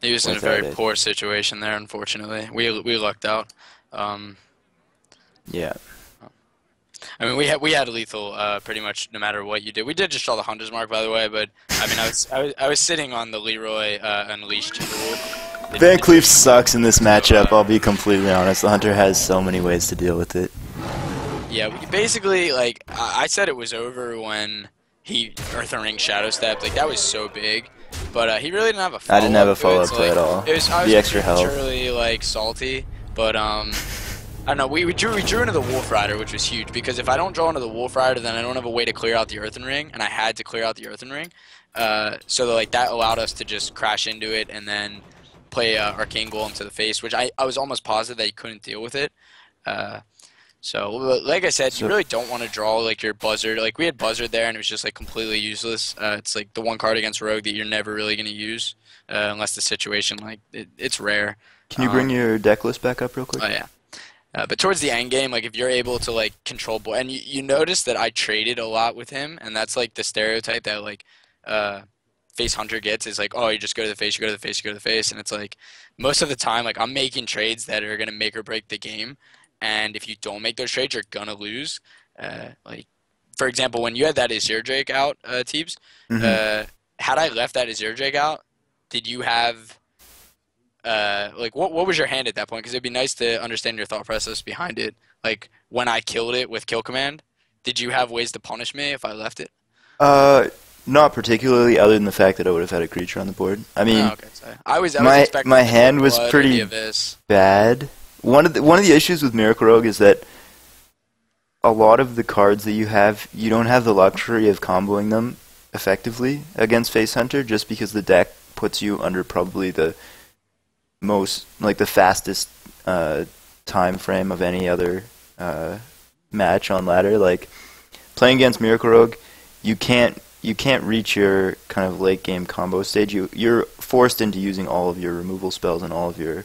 He was in a very poor situation there, unfortunately. We lucked out. Yeah. I mean, we had lethal pretty much no matter what you did. We did just draw the Hunter's Mark, by the way, but I mean, I was sitting on the Leroy Unleashed rule. Van Cleef sucks in this matchup, I'll be completely honest. The Hunter has so many ways to deal with it. Yeah, basically, like, I said it was over when he Earthen Ring Shadow Stepped. Like, that was so big. But he really didn't have a follow-up. I didn't have a follow-up play at all. I was the extra health. Really, like, salty, but I don't know. We drew into the Wolf Rider, which was huge, because if I don't draw into the Wolf Rider, then I don't have a way to clear out the Earthen Ring, and I had to clear out the Earthen Ring. So like that allowed us to just crash into it and then play Arcane Golem to the face, which I was almost positive that he couldn't deal with it. So like I said, you really don't want to draw like your Buzzard. Like we had Buzzard there, and it was just like completely useless. It's like the one card against Rogue that you're never really going to use unless the situation like it's rare. Can you bring your deck list back up real quick? Oh yeah. But towards the end game, like if you're able to like control board, and you notice that I traded a lot with him, and that's like the stereotype that like face hunter gets is like, oh, you just go to the face, you go to the face, you go to the face, and it's like most of the time like I'm making trades that are gonna make or break the game, and if you don't make those trades, you're gonna lose. Like for example, when you had that Azure Drake out, Teebs, had I left that Azure Drake out, did you have like what was your hand at that point? Because it'd be nice to understand your thought process behind it. Like when I killed it with kill command, did you have ways to punish me if I left it? Not particularly, other than the fact that I would have had a creature on the board. I mean, okay, I was expecting my hand was pretty bad. One of the issues with Miracle Rogue is that a lot of the cards that you have, you don't have the luxury of comboing them effectively against Face Hunter, just because the deck puts you under probably the most, like the fastest time frame of any other match on ladder. Like playing against Miracle Rogue, you can't reach your kind of late game combo stage. You're forced into using all of your removal spells and all of your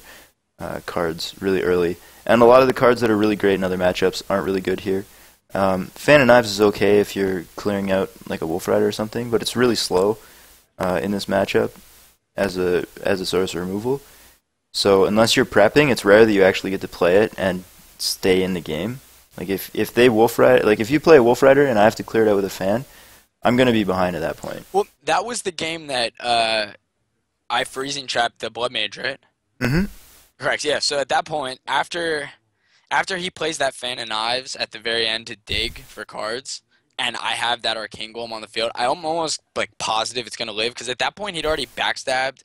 cards really early. And a lot of the cards that are really great in other matchups aren't really good here. Fan of Knives is okay if you're clearing out like a Wolf Rider or something, but it's really slow in this matchup as a source of removal. So unless you're prepping, it's rare that you actually get to play it and stay in the game. Like if they Wolf Rider, like if you play a Wolf Rider and I have to clear it out with a fan, I'm gonna be behind at that point. Well, that was the game that I freezing trapped the Blood Mage, right? Mm-hmm. Correct. Yeah. So at that point, after he plays that Fan of Knives at the very end to dig for cards, and I have that Arcane Golem on the field, I'm almost like positive it's gonna live, because at that point he'd already backstabbed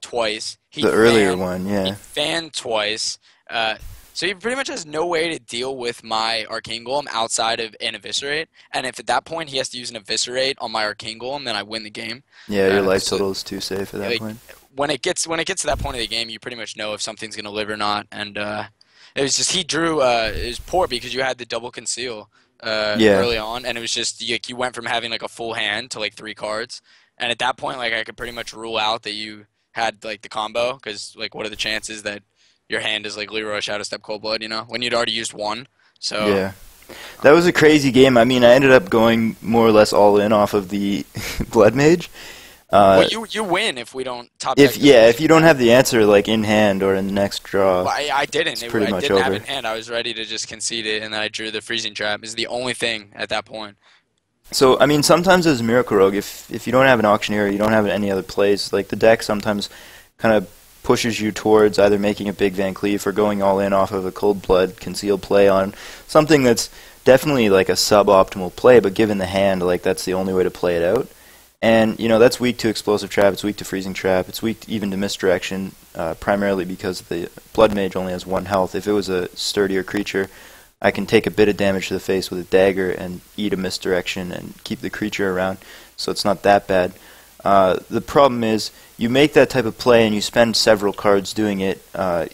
twice. The earlier one, yeah. He fanned twice. So he pretty much has no way to deal with my Arcane Golem outside of an Eviscerate. And if at that point he has to use an Eviscerate on my Arcane Golem, then I win the game. Yeah, your life total is too safe at that point. When it gets to that point of the game, you pretty much know if something's going to live or not. And it was just he drew it was poor because you had the double conceal early on, and it was just you went from having like a full hand to like 3 cards. And at that point, like I could pretty much rule out that you had like the combo, because like what are the chances that your hand is like Leroy Shadow Step Cold Blood, you know, when you'd already used one. So yeah, that was a crazy game. I mean, I ended up going more or less all in off of the Blood Mage. Well, you win if we don't top. If you don't have the answer like in hand or in the next draw. Well, I didn't. It's pretty much I didn't over. have it in hand. I was ready to just concede it, and then I drew the Freezing Trap. Is the only thing at that point. So I mean, sometimes as a Miracle Rogue, if you don't have an Auctioneer, you don't have any other plays. Like the deck sometimes kind of pushes you towards either making a big Van Cleef or going all in off of a Cold Blood concealed play on something that's definitely like a suboptimal play, but given the hand, like that's the only way to play it out. And that's weak to Explosive Trap. It's weak to Freezing Trap. It's weak even to Misdirection, primarily because the Blood Mage only has 1 health. If it was a sturdier creature, I can take a bit of damage to the face with a dagger and eat a Misdirection and keep the creature around, so it's not that bad. The problem is, you make that type of play and you spend several cards doing it,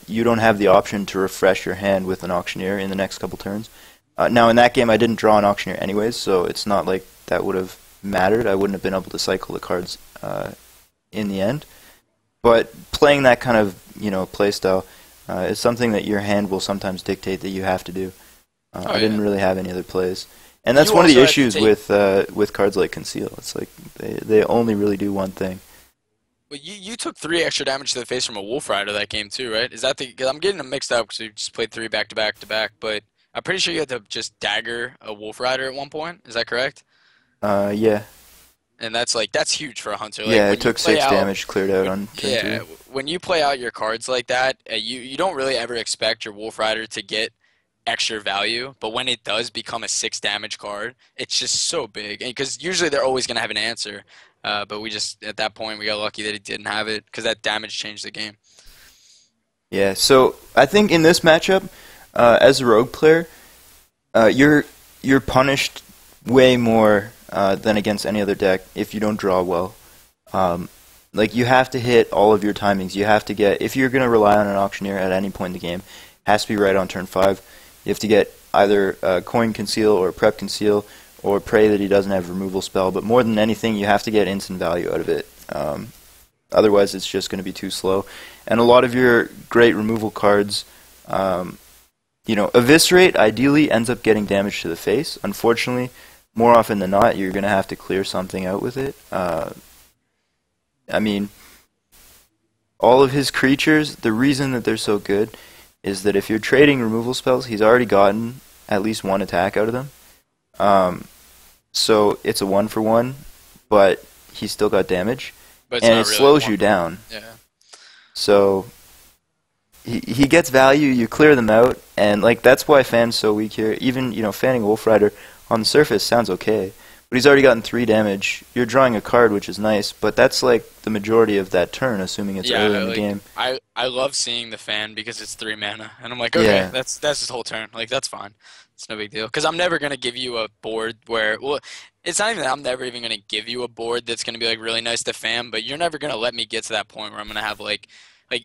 you don't have the option to refresh your hand with an Auctioneer in the next couple turns. Now in that game I didn't draw an Auctioneer anyways, so it's not like that would have mattered. I wouldn't have been able to cycle the cards in the end. But playing that kind of play style is something that your hand will sometimes dictate that you have to do. I didn't really have any other plays, and that's one of the issues with cards like Conceal. It's like they only really do one thing. Well, you took 3 extra damage to the face from a Wolf Rider that game too, right? Is that Cause I'm getting them mixed up because we just played 3 back to back to back, but I'm pretty sure you had to just dagger a Wolf Rider at one point. Is that correct? Yeah. And that's huge for a hunter. Like, yeah, it took 6 damage cleared out on turn 2. When you play out your cards like that, you don't really ever expect your Wolf Rider to get extra value, but when it does become a 6 damage card, it's just so big. Because usually they're always going to have an answer, but we just, at that point, we got lucky that it didn't have it, because that damage changed the game. Yeah, so I think in this matchup, as a rogue player, you're punished way more than against any other deck if you don't draw well. Like, you have to hit all of your timings. You have to get, if you're going to rely on an Auctioneer at any point in the game, it has to be right on turn 5. You have to get either Coin Conceal or Prep Conceal, or pray that he doesn't have Removal Spell, but more than anything, you have to get instant value out of it. Otherwise, it's just going to be too slow. And a lot of your great removal cards, Eviscerate ideally ends up getting damage to the face. Unfortunately, more often than not, you're going to have to clear something out with it. I mean, all of his creatures, the reason that they're so good is that if you're trading removal spells, he's already gotten at least 1 attack out of them. So it's a 1-for-1, but he's still got damage, and it really slows you down. Yeah. So he gets value, you clear them out, and like that's why Fan's so weak here. Even fanning Wolf Rider on the surface sounds okay, but he's already gotten 3 damage. You're drawing a card, which is nice, but that's like the majority of that turn, assuming it's early in the game. I love seeing the Fan because it's 3 mana, and I'm like, okay, that's his whole turn. Like, that's fine. It's no big deal. Because I'm never going to give you a board where, well, it's not even that I'm never even going to give you a board that's going to be like really nice to Fan, but you're never going to let me get to that point where I'm going to have like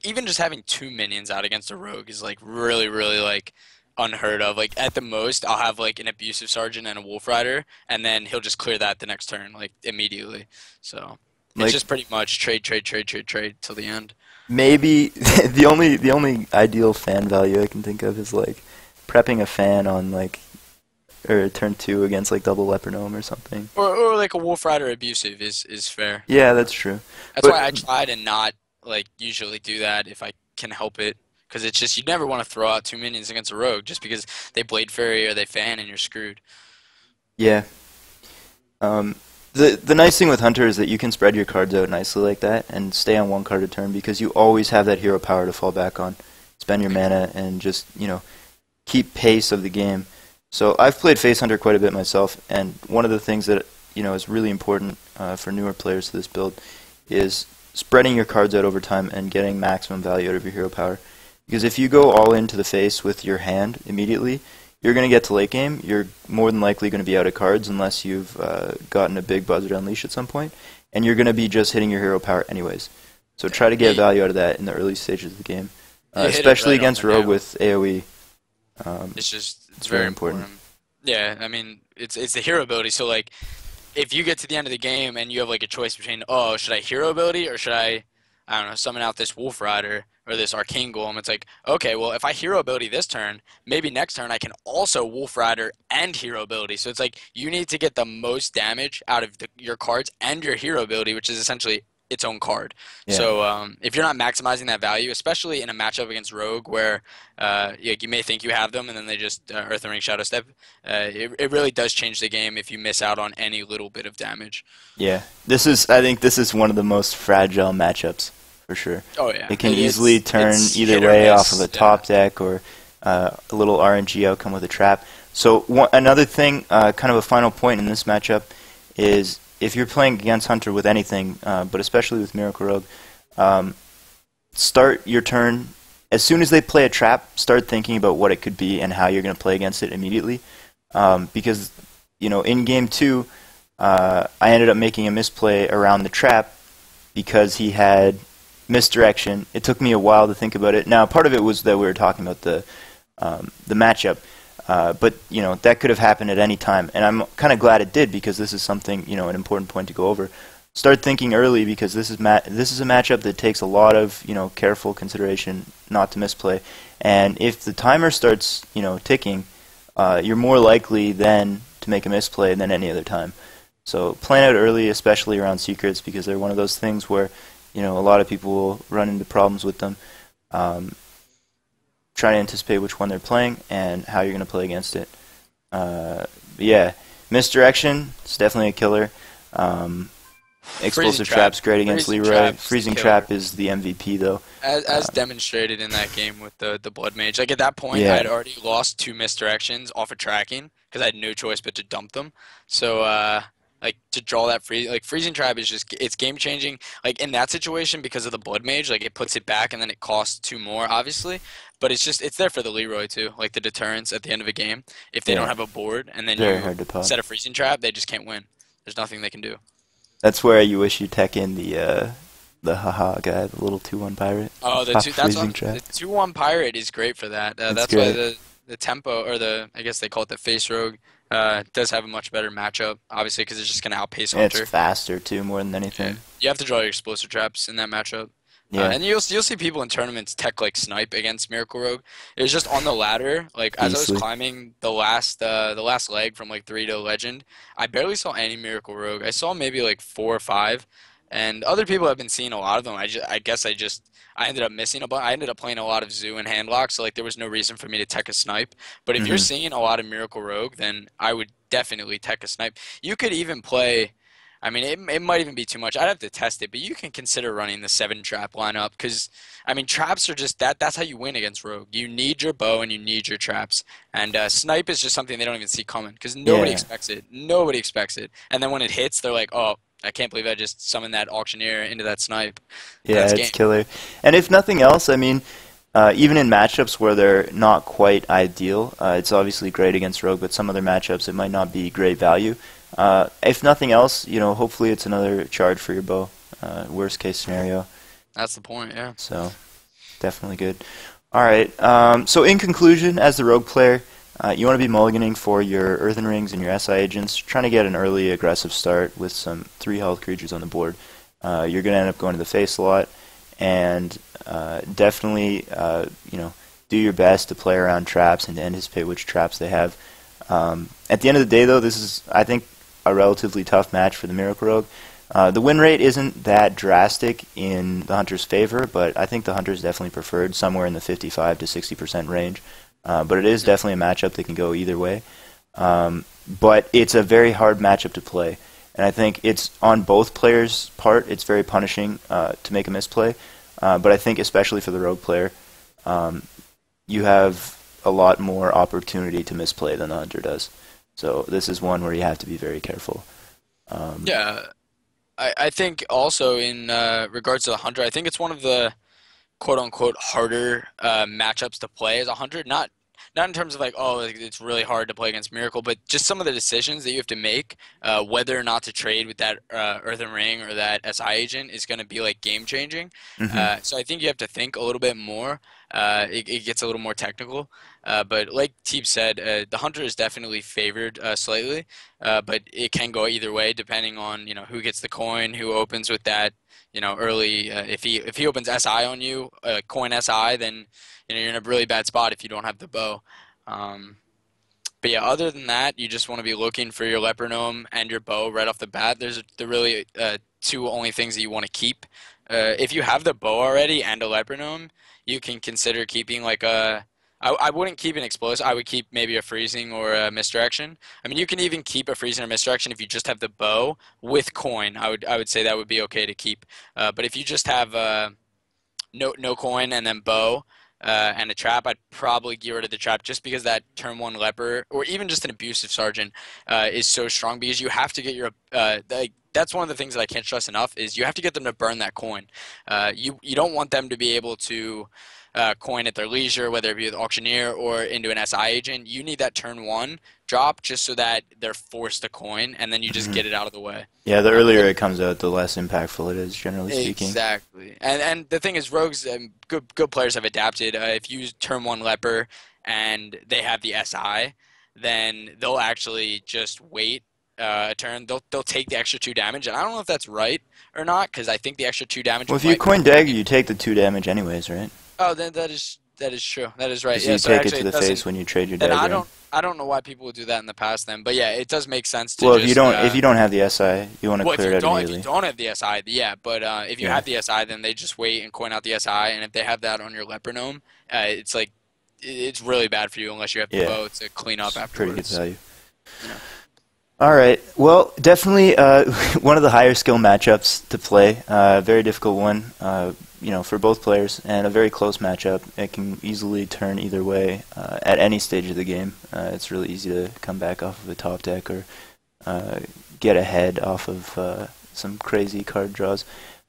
even just having 2 minions out against a rogue is like really, really like unheard of. Like, at the most, I'll have like an Abusive Sergeant and a Wolf Rider, and then he'll just clear that the next turn, like immediately. So it's just pretty much trade till the end. Maybe the only ideal Fan value I can think of is like prepping a Fan on or turn 2 against like double Leopardome or something. Or like a Wolf Rider Abusive is fair. Yeah, that's true. That's why I try to not usually do that if I can help it. Because it's just, you never want to throw out 2 minions against a rogue just because they Blade Fairy or they Fan and you're screwed. Yeah. The nice thing with Hunter is that you can spread your cards out nicely like that and stay on 1 card a turn because you always have that hero power to fall back on. Spend your mana and just, keep pace of the game. So I've played Face Hunter quite a bit myself, and one of the things that, is really important for newer players to this build is spreading your cards out over time and getting maximum value out of your hero power. Because if you go all into the face with your hand immediately, you're going to get to late game. You're more than likely going to be out of cards unless you've gotten a big Buzzard Unleash at some point, and you're going to be just hitting your hero power anyways. So try to get value out of that in the early stages of the game, especially against Rogue with AoE. It's very important. Yeah, I mean, it's the hero ability. So like, if you get to the end of the game and you have like a choice between, should I hero ability or should I don't know, summon out this Wolf Rider or this Arcane Golem, it's like, okay, well, if I hero ability this turn, maybe next turn I can also Wolf Rider and hero ability. So it's like, you need to get the most damage out of your cards and your hero ability, which is essentially its own card. Yeah. So if you're not maximizing that value, especially in a matchup against Rogue, where you may think you have them and then they just Earth and Ring Shadow Step, it really does change the game if you miss out on any little bit of damage. Yeah. I think this is one of the most fragile matchups for sure. Oh yeah, It can easily turn either hit or way off miss. of a Yeah. top deck or a little RNG outcome with a trap. So another thing, kind of a final point in this matchup, is if you're playing against Hunter with anything, but especially with Miracle Rogue, start your turn as soon as they play a trap. Start thinking about what it could be and how you're going to play against it immediately, because in game 2, I ended up making a misplay around the trap because he had misdirection. It took me a while to think about it. Now, part of it was that we were talking about the matchup, but that could have happened at any time, and I'm kind of glad it did because this is something an important point to go over. Start thinking early because this is a matchup that takes a lot of careful consideration not to misplay, and if the timer starts ticking, you're more likely then to make a misplay than any other time. So plan out early, especially around secrets, because they're one of those things where a lot of people will run into problems with them. Try to anticipate which one they're playing and how you're going to play against it. Yeah, misdirection is definitely a killer. Explosive trap's great against Leroy. Freezing trap is the MVP though. As demonstrated in that game with the Blood Mage. Like at that point, Yeah. I had already lost 2 misdirections off of tracking because I had no choice but to dump them. So like to draw that freezing trap is it's game changing. Like in that situation because of the Blood Mage, like it puts it back and then it costs 2 more obviously. But it's there for the Leroy too, like the deterrence at the end of a game. If they Yeah. don't have a board and then Very hard to pop. set a freezing trap, they just can't win. There's nothing they can do. That's where you wish you tech in the haha guy, the little 2/1 pirate. Oh, Pop that's freezing what, trap. the 2-1 pirate is great for that. That's great. why the tempo or I guess they call it the face rogue does have a much better matchup. Obviously, because it's just gonna outpace And Hunter. it's faster too, more than anything. You have to draw your explosive traps in that matchup. Yeah. And you'll see people in tournaments tech like snipe against Miracle Rogue. It was just on the ladder, like as I Easily. was climbing the last leg from like 3 to Legend, I barely saw any Miracle Rogue. I saw maybe like 4 or 5, and other people have been seeing a lot of them. I guess I ended up missing a bunch. I ended up playing a lot of Zoo and Handlock, so like there was no reason for me to tech a snipe. But if you're Mhm. seeing a lot of Miracle Rogue, then I would definitely tech a snipe. You could even play. I mean, it might even be too much. I'd have to test it, but you can consider running the 7 trap lineup because, I mean, traps are just that's how you win against Rogue. You need your bow and you need your traps. And snipe is just something they don't even see coming because nobody Yeah. expects it. Nobody expects it. And then when it hits, they're like, oh, I can't believe I just summoned that auctioneer into that snipe. Yeah, That's it's game. killer. And if nothing else, I mean, even in matchups where they're not quite ideal, it's obviously great against Rogue, but some other matchups it might not be great value. If nothing else, hopefully it's another charge for your bow. Worst case scenario. That's the point, yeah. So, definitely good. All right. So in conclusion, as the Rogue player, you want to be mulliganing for your Earthen Rings and your SI agents, trying to get an early aggressive start with some 3 health creatures on the board. You're going to end up going to the face a lot, and definitely, do your best to play around traps and to anticipate which traps they have. At the end of the day, though, this is, I think, a relatively tough match for the Miracle Rogue. The win rate isn't that drastic in the Hunter's favor, but I think the Hunter's definitely preferred, somewhere in the 55 to 60% range. But it is definitely a matchup that can go either way. But it's a very hard matchup to play. And I think it's on both players' part, it's very punishing to make a misplay. But I think especially for the Rogue player, you have a lot more opportunity to misplay than the Hunter does. So this is one where you have to be very careful. Yeah. I think also in regards to the Hunter, I think it's one of the quote-unquote harder matchups to play as a Hunter. Not in terms of like, oh, it's really hard to play against Miracle, but just some of the decisions that you have to make, whether or not to trade with that Earthen Ring or that SI agent is going to be like game-changing. Mhm. So I think you have to think a little bit more. It gets a little more technical. But like Teeb said, the Hunter is definitely favored slightly, but it can go either way depending on who gets the coin, who opens with that early. If he opens SI on you, coin SI, then you're in a really bad spot if you don't have the bow. But yeah, other than that, you just want to be looking for your leper gnome and your bow right off the bat. There's the really two only things that you want to keep. If you have the bow already and a leper gnome, you can consider keeping like a. I wouldn't keep an explosive. I would keep maybe a freezing or a misdirection. I mean, you can even keep a freezing or misdirection if you just have the bow with coin. I would say that would be okay to keep. But if you just have no coin and then bow and a trap, I'd probably get rid of the trap just because that turn one leper or even just an abusive sergeant is so strong because you have to get your that's one of the things that I can't stress enough is you have to get them to burn that coin. You don't want them to be able to coin at their leisure, whether it be with auctioneer or into an SI agent. You need that turn one drop just so that they're forced to coin, and then you just get it out of the way. Yeah, the earlier it comes out, the less impactful it is, generally speaking. Exactly. And the thing is, rogues, good players have adapted. If you turn one leper and they have the SI, then they'll actually just wait a turn. They'll take the extra 2 damage, and I don't know if that's right or not, because I think the extra 2 damage. Well, if you coin dagger, you take the 2 damage anyways, right? Oh, then that is true. That is right. Yeah, you take it to the face when you trade your dagger. And I don't know why people would do that in the past then, but yeah, it does make sense to. Well, just, if you don't have the SI, you want to clear it out immediately. If you don't have the SI, yeah, but if you have the SI, then they just wait and coin out the SI, and if they have that on your leper gnome, it's like it's really bad for you unless you have the bow to clean up afterwards. Pretty good value. Yeah. All right. Well, definitely one of the higher skill matchups to play. Very difficult one, for both players, and a very close matchup. It can easily turn either way at any stage of the game. It's really easy to come back off of a top deck or get ahead off of some crazy card draws.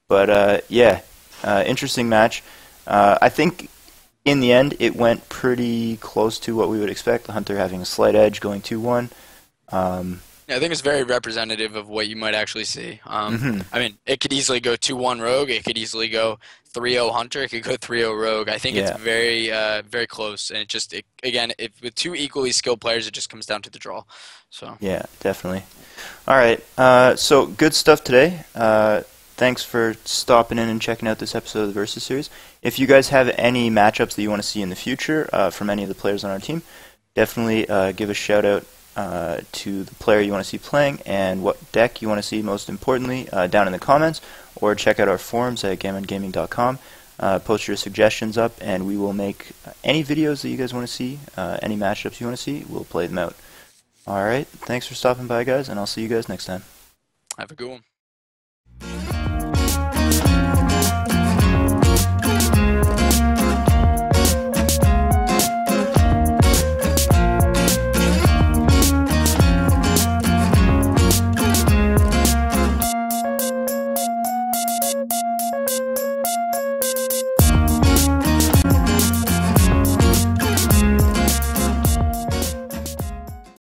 But interesting match. I think in the end it went pretty close to what we would expect. The Hunter having a slight edge, going 2-1. I think it's very representative of what you might actually see. I mean, it could easily go 2-1 Rogue. It could easily go 3-0 Hunter. It could go 3-0 Rogue. I think it's very, very close. And again, with 2 equally skilled players, it just comes down to the draw. So yeah, definitely. All right. So good stuff today. Thanks for stopping in and checking out this episode of the Versus Series. If you guys have any matchups that you want to see in the future from any of the players on our team, definitely give a shout out to the player you want to see playing and what deck you want to see most importantly down in the comments, or check out our forums at gammongaming.com. Post your suggestions up and we will make any videos that you guys want to see, any matchups you want to see, we'll play them out. Alright, thanks for stopping by guys, and I'll see you guys next time. Have a good one.